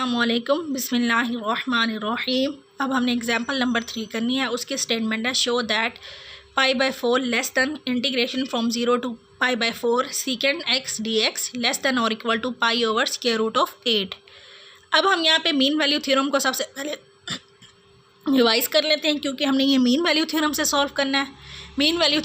अस्सलामुअलैकुम बिस्मिल्लाहिर्रहमानिर्रहीम। अब हमने एग्जाम्पल नंबर 3 करनी है। उसके स्टेटमेंट है show that π/4 less than integration from 0 to π/4 secant x dx less than और इक्वल टू π/√8। अब हम यहाँ पे मीन वैल्यू थ्योरम को सबसे पहले रिवाइज़ कर लेते हैं, क्योंकि हमने ये मीन वैल्यू थ्योरम से सॉल्व करना है। Mean value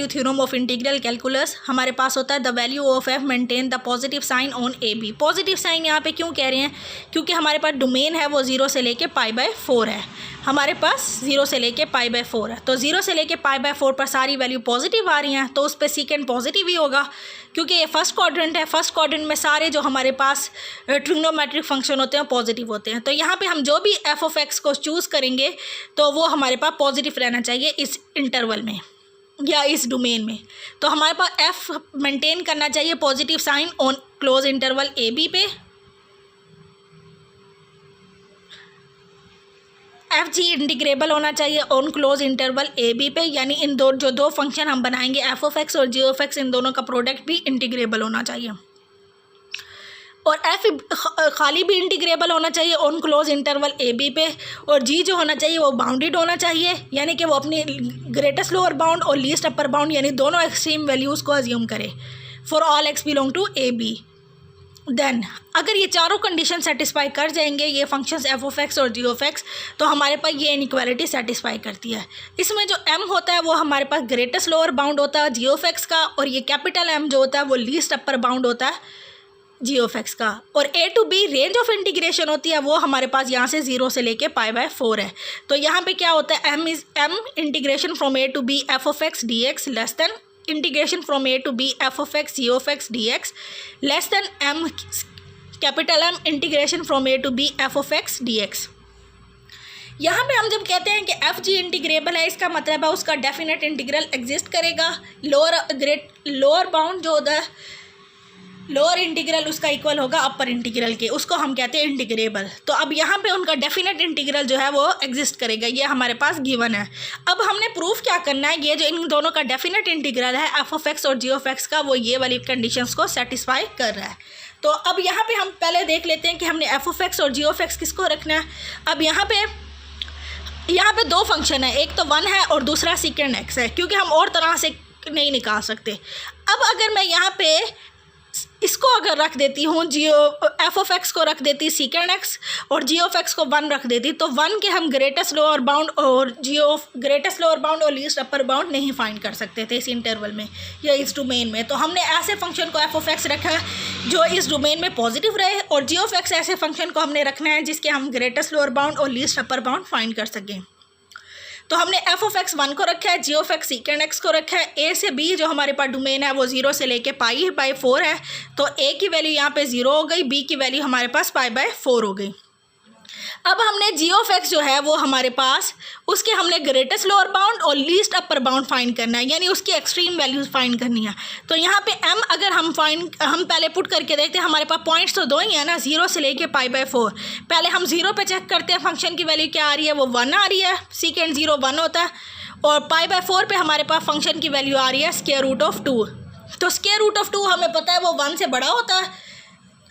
theorem of integral calculus हमारे पास होता है the value of F maintain the positive sign on A B. Positive sign यहाँ पे क्यों कह रहे हैं? क्योंकि हमारे पास डोमेन है वो 0 से लेके π/4 है। हमारे पास 0 से लेके π/4 है, तो 0 से लेके π/4 पर सारी वैल्यू पॉजिटिव आ रही हैं, तो उस पर सीकेंड पॉजिटिव ही होगा, क्योंकि ये फर्स्ट क्वाड्रेंट है। फर्स्ट क्वाड्रेंट में सारे जो हमारे पास ट्रिग्नोमेट्रिक फंक्शन होते हैं पॉजिटिव होते हैं। तो यहाँ पे हम जो भी एफ ऑफ एक्स को चूज़ करेंगे तो वो हमारे पास पॉजिटिव रहना चाहिए इस इंटरवल में या इस डोमेन में। तो हमारे पास एफ मेंटेन करना चाहिए positive sign on close interval A B पे। एफ जी इंटीग्रेबल होना चाहिए on close interval A B पे, यानी इन दो फंक्शन हम बनाएंगे एफ ऑफ एक्स और जी ऑफ एक्स, इन दोनों का प्रोडक्ट भी इंटीग्रेबल होना चाहिए। और एफ खाली भी इंटीग्रेबल होना चाहिए on close interval A B पे, और जी जो होना चाहिए वो बाउंडेड होना चाहिए, यानी कि वो अपनी ग्रेटेस्ट लोअर बाउंड और लीस्ट अपर बाउंड यानी दोनों एक्सट्रीम वैल्यूज़ को अज्यूम करे for all X belong to A B. Then अगर ये चारों कंडीशन सेटिस्फाई कर जाएंगे ये फंक्शंस एफ ऑफ एक्स और जी ऑफ एक्स, तो हमारे पास ये इनइक्वालिटी सेटिस्फाई करती है। इसमें जो एम होता है वो हमारे पास ग्रेटेस्ट लोअर बाउंड होता है जी ऑफ एक्स का, और ये कैपिटल एम जो होता है वो लीस्ट अपर बाउंड होता है जी ऑफ एक्स का। और a to b range of integration होती है वो हमारे पास यहाँ से 0 से लेके π/4 है। तो यहाँ पे क्या होता है M integration from A to B F of X D X less than integration from A to B F of X G of X D X less than M capital M integration from A to B F of X D X. यहाँ पे हम जब कहते हैं कि F G integrable है, इसका मतलब है उसका डेफिनेट इंटीग्रल एग्जिस्ट करेगा। लोअर बाउंड जो होता है लोअर इंटीग्रल उसका इक्वल होगा अपर इंटीग्रल के, उसको हम कहते हैं इंटीग्रेबल। तो अब यहाँ पे उनका डेफिनेट इंटीग्रल जो है वो एग्जिस्ट करेगा, ये हमारे पास गिवन है। अब हमने प्रूफ क्या करना है, ये जो इन दोनों का डेफिनेट इंटीग्रल है एफ ऑफ एक्स और जी ऑफ एक्स का, वो ये वाली कंडीशंस को सेटिस्फाई कर रहा है। तो अब यहाँ पे हम पहले देख लेते हैं कि हमने एफ ऑफ एक्स और जी ऑफ एक्स किसको रखना है। अब यहाँ पे दो फंक्शन है, एक तो 1 है और दूसरा सीकेंड एक्स है, क्योंकि हम और तरह से नहीं निकाल सकते। अब अगर मैं यहाँ पे इसको अगर रख देती हूँ एफ ऑफ एक्स को रख देती सीकेंड एक्स और जी ऑफ एक्स को 1 रख देती, तो 1 के हम ग्रेटेस्ट लोअर बाउंड और ग्रेटेस्ट लोअर बाउंड और लीस्ट अपर बाउंड नहीं फाइंड कर सकते थे इस इंटरवल में या इस डोमेन में। तो हमने ऐसे फंक्शन को एफ ऑफ एक्स रखा है जो इस डोमेन में पॉजिटिव रहे, और जी ऑफ एक्स ऐसे फंक्शन को हमने रखना है जिसके हम ग्रेटेस्ट लोअर बाउंड और लीस्ट अपर बाउंड फाइंड कर सकें। तो हमने एफ ऑफ एक्स 1 को रखा है, जी ऑफ एक्स सीकेंड एक्स को रखा है। ए से बी जो हमारे पास डोमेन है वो 0 से लेके π/4 है, तो ए की वैल्यू यहाँ पे 0 हो गई, बी की वैल्यू हमारे पास π/4 हो गई। अब हमने जी ऑफ एक्स जो है वो हमारे पास उसके हमने ग्रेटेस्ट लोअर बाउंड और लीस्ट अपर बाउंड फाइंड करना है, यानी उसकी एक्सट्रीम वैल्यूज फाइंड करनी है। तो यहाँ पे एम अगर हम पहले पुट करके देखते हैं, हमारे पास पॉइंट्स तो दो ही है ना, 0 से लेके π/4। पहले हम 0 पे चेक करते हैं फंक्शन की वैल्यू क्या आ रही है, वो 1 आ रही है, सीकेंड 0 1 होता है, और π/4 पे हमारे पास फंक्शन की वैल्यू आ रही है √2। तो √2 हमें पता है वो 1 से बड़ा होता है,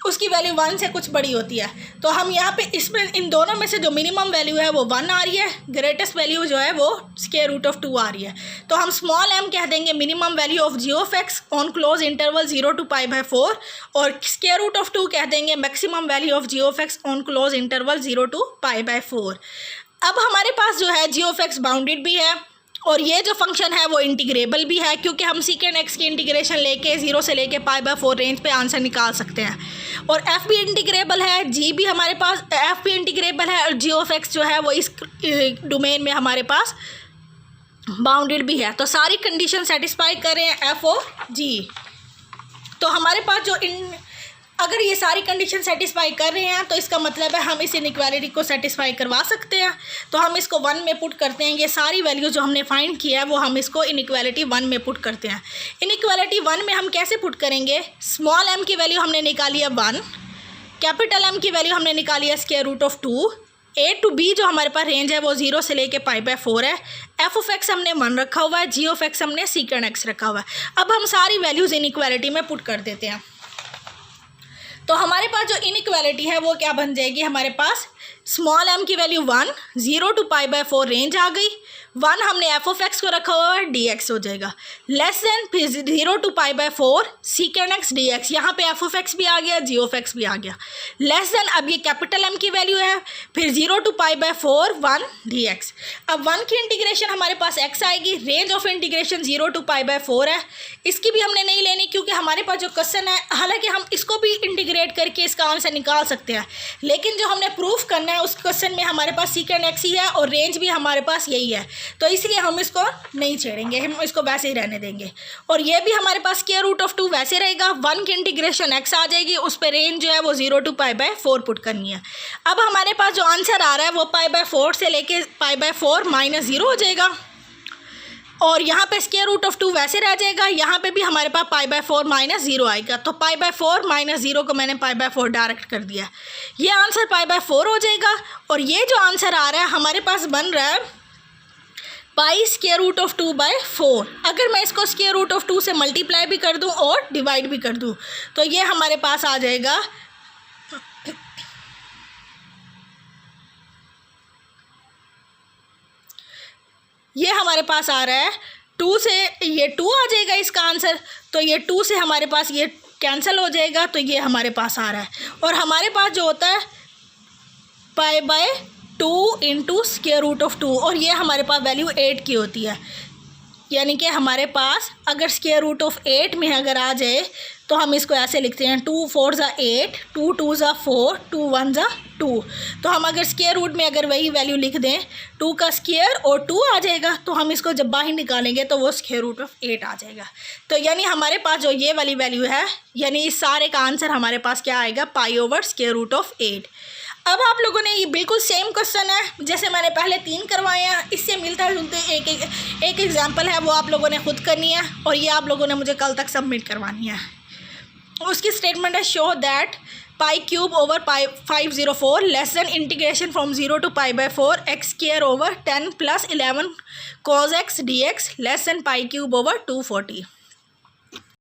उसकी वैल्यू 1 से कुछ बड़ी होती है। तो हम यहाँ पे इसमें इन दोनों में से जो मिनिमम वैल्यू है वो 1 आ रही है, ग्रेटेस्ट वैल्यू जो है वो √2 आ रही है। तो हम स्मॉल m कह देंगे minimum value of G of X on close interval 0 to π/4, और √2 कह देंगे maximum value of G of X on close interval 0 to π/4। अब हमारे पास जो है जी ऑफ एक्स बाउंडेड भी है, और ये जो फंक्शन है वो इंटीग्रेबल भी है, क्योंकि हम सीकेंड एक्स की इंटीग्रेशन लेके 0 से लेके π/4 रेंज पे आंसर निकाल सकते हैं। और एफ भी इंटीग्रेबल है, जी भी हमारे पास एफ भी इंटीग्रेबल है, और जी ऑफ एक्स जो है वो इस डोमेन में हमारे पास बाउंडेड भी है। तो सारी कंडीशन सेटिस्फाई कर रहे हैं एफ और जी। तो हमारे पास जो अगर ये सारी कंडीशन सेटिस्फाई कर रहे हैं तो इसका मतलब है हम इस इनइक्वालिटी को सेटिस्फाई करवा सकते हैं। तो हम इसको 1 में पुट करते हैं, ये सारी वैल्यू जो हमने फाइंड किया है वो हम इसको इनइक्वालिटी 1 में पुट करते हैं। इनइक्वालिटी 1 में हम कैसे पुट करेंगे, स्मॉल m की वैल्यू हमने निकाली है 1, कैपिटल M की वैल्यू हमने निकाली है √2, ए टू बी जो हमारे पास रेंज है वो 0 से लेके π/4 है, एफ ऑफ एक्स हमने 1 रखा हुआ है, जी ऑफ एक्स हमने सीकेंड एक्स रखा हुआ है। अब हम सारी वैल्यूज़ इनइक्वालिटी में पुट कर देते हैं। तो हमारे पास जो इनइक्वालिटी है वो क्या बन जाएगी, हमारे पास स्मॉल m की वैल्यू 1, 0 to π/4 रेंज आ गई, 1 हमने एफ ऑफ एक्स को रखा हुआ है, dx हो जाएगा, लेस देन फिर 0 to π/4 secant x dx, यहाँ पे एफ ऑफ एक्स भी आ गया, जी ऑफ एक्स भी आ गया, लेस देन अब ये कैपिटल M की वैल्यू है, फिर 0 to π/4 1 dx। अब 1 की इंटीग्रेशन हमारे पास x आएगी, रेंज ऑफ इंटीग्रेशन 0 to π/4 है, इसकी भी हमने नहीं लेनी क्योंकि हमारे पास जो क्वेश्चन है, हालांकि हम इसको भी इंटीग्रेट करके इसका आंसर निकाल सकते हैं, लेकिन जो हमने प्रूफ करना है उस क्वेश्चन में हमारे पास सीकेंड एक्स ही है और रेंज भी हमारे पास यही है, तो इसलिए हम इसको नहीं छेड़ेंगे, हम इसको वैसे ही रहने देंगे। और ये भी हमारे पास स्क्वायर रूट ऑफ 2 वैसे रहेगा, 1 की इंटीग्रेशन एक्स आ जाएगी, उस पर रेंज जो है वो 0 to π/4 पुट करनी है। अब हमारे पास जो आंसर आ रहा है वो π/4 से लेके π/4 -0 हो जाएगा, और यहाँ पे स्क्वायर रूट ऑफ 2 वैसे रह जाएगा, यहाँ पे भी हमारे पास π/4 -0 आएगा, तो π/4 -0 को मैंने π/4 डायरेक्ट कर दिया, ये आंसर π/4 हो जाएगा। और ये जो आंसर आ रहा है हमारे पास बन रहा है पाई स्क्वायर रूट ऑफ 2/4। अगर मैं इसको स्क्वायर रूट ऑफ 2 से मल्टीप्लाई भी कर दूँ और डिवाइड भी कर दूँ तो ये हमारे पास आ जाएगा ये हमारे पास आ रहा है 2 से, ये 2 आ जाएगा इसका आंसर, तो ये 2 से हमारे पास ये कैंसिल हो जाएगा, तो ये हमारे पास आ रहा है। और हमारे पास जो होता है π/2 इंटू स्क्वायर रूट ऑफ 2, और ये हमारे पास वैल्यू 8 की होती है, यानी कि हमारे पास अगर स्क्वायर रूट ऑफ 8 में अगर आ जाए तो हम इसको ऐसे लिखते हैं 2 4 ज़ा 8, 2 2 ज़ा 4, 2 1 ज़ा 2। तो हम अगर स्क्वायर रूट में अगर वही वैल्यू लिख दें 2 का स्क्वायर और 2 आ जाएगा, तो हम इसको जब बाहर निकालेंगे तो वो स्क्वायर रूट ऑफ 8 आ जाएगा। तो यानी हमारे पास जो ये वाली वैल्यू है, यानी इस सारे का आंसर हमारे पास क्या आएगा, π/√8। अब आप लोगों ने ये बिल्कुल सेम क्वेश्चन है जैसे मैंने पहले 3 करवाए हैं, इससे मिलता जुलते एक एग्जाम्पल है, वो आप लोगों ने खुद करनी है और ये आप लोगों ने मुझे कल तक सबमिट करवानी है। उसकी स्टेटमेंट है show that π³/504 less than integration from 0 to π/4 x² / 10 + 11 cos x dx less than π³ / 240।